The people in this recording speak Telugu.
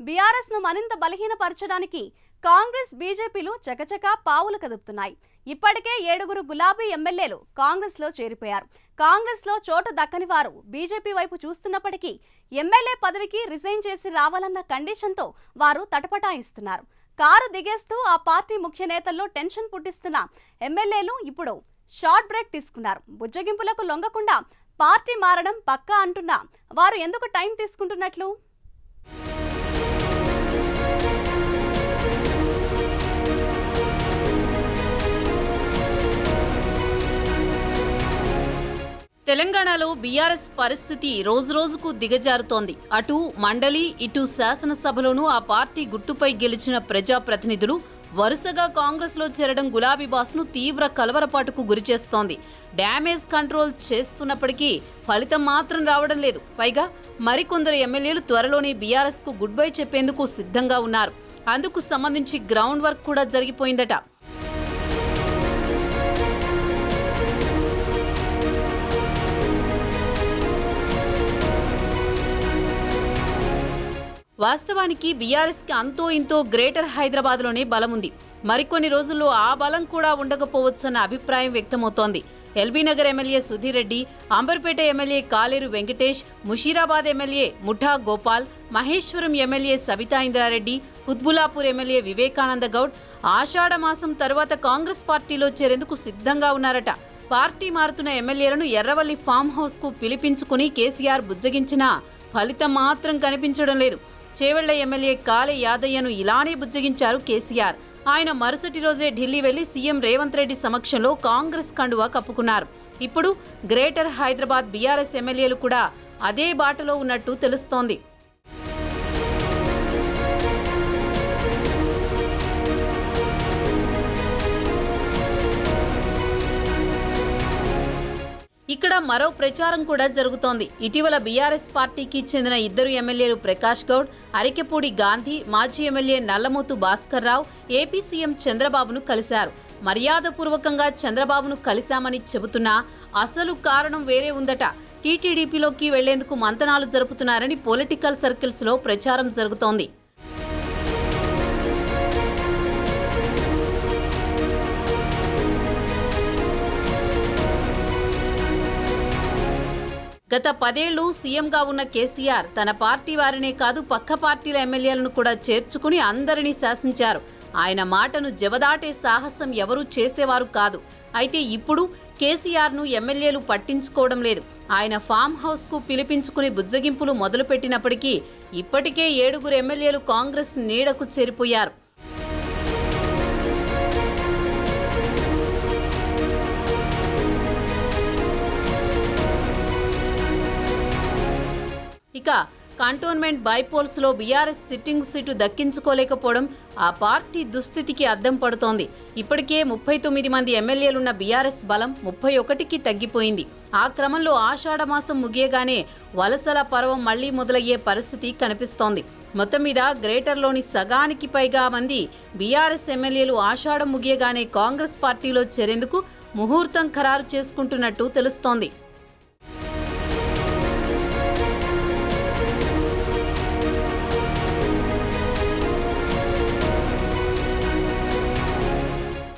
బీఆర్ఎస్ ను మరింత బలహీనపరచడానికి కాంగ్రెస్ బీజేపీలు చకచకా పావులు కదుపుతున్నాయి. ఇప్పటికే 7 గులాబీ ఎమ్మెల్యేలు కాంగ్రెస్ లో చేరిపోయారు. కాంగ్రెస్ లో చోటు దక్కని వారు బీజేపీ వైపు చూస్తున్నప్పటికీ ఎమ్మెల్యే పదవికి రిజైన్ చేసి రావాలన్న కండిషన్ తో వారు తటపటాయిస్తున్నారు. కారు దిగేస్తూ ఆ పార్టీ ముఖ్య నేతల్లో టెన్షన్ పుట్టిస్తున్న ఎమ్మెల్యేలు ఇప్పుడు షార్ట్ బ్రేక్ తీసుకున్నారు. బుజ్జగింపులకు లొంగకుండా పార్టీ మారడం పక్కా అంటున్నా వారు ఎందుకు టైం తీసుకుంటున్నట్లు? తెలంగాణలో బీఆర్ఎస్ పరిస్థితి రోజురోజుకు దిగజారుతోంది. అటు మండలి ఇటు శాసనసభలోనూ ఆ పార్టీ గుర్తుపై గెలిచిన ప్రజాప్రతినిధులు వరుసగా కాంగ్రెస్లో చేరడం గులాబీ బాస్ను తీవ్ర కలవరపాటుకు గురిచేస్తోంది. డ్యామేజ్ కంట్రోల్ చేస్తున్నప్పటికీ ఫలితం మాత్రం రావడం లేదు. పైగా మరికొందరు ఎమ్మెల్యేలు త్వరలోనే బీఆర్ఎస్కు గుడ్ బై చెప్పేందుకు సిద్ధంగా ఉన్నారు. అందుకు సంబంధించి గ్రౌండ్ వర్క్ కూడా జరిగిపోయిందట. వాస్తవానికి బీఆర్ఎస్కి అంతో ఇంతో గ్రేటర్ హైదరాబాద్లోనే బలం ఉంది. మరికొన్ని రోజుల్లో ఆ బలం కూడా ఉండకపోవచ్చన్న అభిప్రాయం వ్యక్తమవుతోంది. ఎల్బీనగర్ ఎమ్మెల్యే సుధీర్ రెడ్డి, అంబర్పేట ఎమ్మెల్యే కాలేరు వెంకటేష్, ముషీరాబాద్ ఎమ్మెల్యే ముఠా గోపాల్, మహేశ్వరం ఎమ్మెల్యే సబితా ఇంద్రారెడ్డి, కుత్బులాపూర్ ఎమ్మెల్యే వివేకానంద గౌడ్ ఆషాఢ మాసం తర్వాత కాంగ్రెస్ పార్టీలో చేరేందుకు సిద్ధంగా ఉన్నారట. పార్టీ మారుతున్న ఎమ్మెల్యేలను ఎర్రవల్లి ఫామ్ హౌస్ కు పిలిపించుకుని కేసీఆర్ బుజ్జగించినా ఫలితం మాత్రం కనిపించడం లేదు. చేవెళ్ల ఎమ్మెల్యే కాలే యాదయ్యను ఇలానే బుజ్జగించారు కేసీఆర్. ఆయన మరుసటి రోజే ఢిల్లీ వెళ్లి సీఎం రేవంత్ రెడ్డి సమక్షంలో కాంగ్రెస్ కండువా కప్పుకున్నారు. ఇప్పుడు గ్రేటర్ హైదరాబాద్ బీఆర్ఎస్ ఎమ్మెల్యేలు కూడా అదే బాటలో ఉన్నట్టు తెలుస్తోంది. ఇక్కడ మరో ప్రచారం కూడా జరుగుతోంది. ఇటీవల బీఆర్ఎస్ పార్టీకి చెందిన 2 ఎమ్మెల్యేలు ప్రకాష్ గౌడ్, అరికెపూడి గాంధీ, మాజీ MLA Nallamothu Bhaskar Rao AP CM చంద్రబాబును కలిశారు. మర్యాదపూర్వకంగా చంద్రబాబును కలిశామని చెబుతున్నా అసలు కారణం వేరే ఉందట. టీటీడీపీలోకి వెళ్లేందుకు మంతనాలు జరుపుతున్నారని పొలిటికల్ సర్కిల్స్ లో ప్రచారం జరుగుతోంది. గత 10 ఏళ్లు సీఎంగా ఉన్న కేసీఆర్ తన పార్టీ వారినే కాదు పక్క పార్టీల ఎమ్మెల్యేలను కూడా చేర్చుకుని అందరినీ శాసించారు. ఆయన మాటను జవదాటే సాహసం ఎవరూ చేసేవారు కాదు. అయితే ఇప్పుడు కేసీఆర్ను ఎమ్మెల్యేలు పట్టించుకోవడం లేదు. ఆయన ఫామ్ హౌస్కు పిలిపించుకుని బుజ్జగింపులు మొదలుపెట్టినప్పటికీ ఇప్పటికే 7 ఎమ్మెల్యేలు కాంగ్రెస్ నీడకు చేరిపోయారు. ఇక కంటోన్మెంట్ బైపోల్స్ లో బీఆర్ఎస్ సిట్టింగ్ సీటు దక్కించుకోలేకపోవడం ఆ పార్టీ దుస్థితికి అద్దం పడుతోంది. ఇప్పటికే 39 మంది ఎమ్మెల్యేలున్న బీఆర్ఎస్ బలం 31కి తగ్గిపోయింది. ఆ క్రమంలో ఆషాఢ మాసం ముగియగానే వలసల పర్వం మళ్లీ మొదలయ్యే పరిస్థితి కనిపిస్తోంది. మొత్తం మీద గ్రేటర్లోని సగానికి పైగా మంది బీఆర్ఎస్ ఎమ్మెల్యేలు ఆషాఢం ముగియగానే కాంగ్రెస్ పార్టీలో చేరేందుకు ముహూర్తం ఖరారు చేసుకుంటున్నట్టు తెలుస్తోంది.